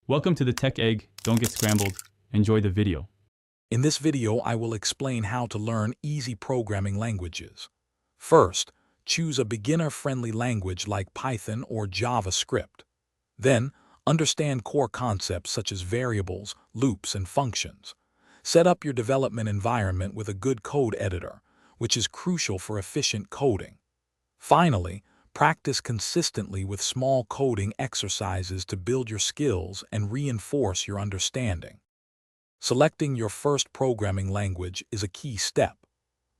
Welcome to the Tech Egg. Don't get scrambled. Enjoy the video. In this video, I will explain how to learn easy programming languages. First, choose a beginner-friendly language like Python or JavaScript. Then, understand core concepts such as variables, loops, and functions. Set up your development environment with a good code editor, which is crucial for efficient coding. Finally, practice consistently with small coding exercises to build your skills and reinforce your understanding. Selecting your first programming language is a key step.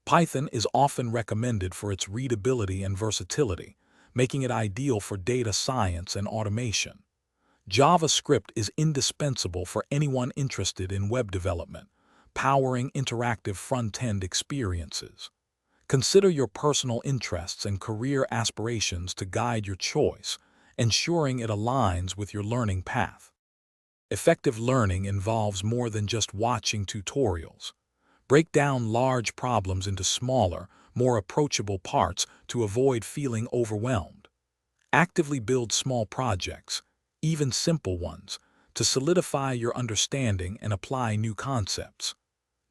Python is often recommended for its readability and versatility, making it ideal for data science and automation. JavaScript is indispensable for anyone interested in web development, powering interactive front-end experiences. Consider your personal interests and career aspirations to guide your choice, ensuring it aligns with your learning path. Effective learning involves more than just watching tutorials. Break down large problems into smaller, more approachable parts to avoid feeling overwhelmed. Actively build small projects, even simple ones, to solidify your understanding and apply new concepts.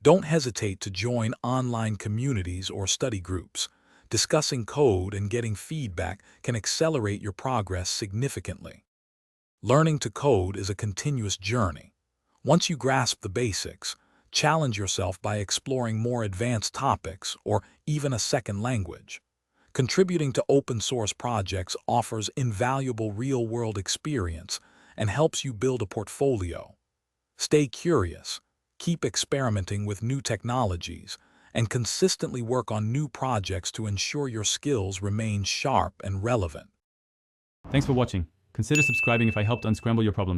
Don't hesitate to join online communities or study groups. Discussing code and getting feedback can accelerate your progress significantly. Learning to code is a continuous journey. Once you grasp the basics, challenge yourself by exploring more advanced topics or even a second language. Contributing to open-source projects offers invaluable real-world experience and helps you build a portfolio. Stay curious, keep experimenting with new technologies, and consistently work on new projects to ensure your skills remain sharp and relevant. Thanks for watching. Consider subscribing if I helped unscramble your problems.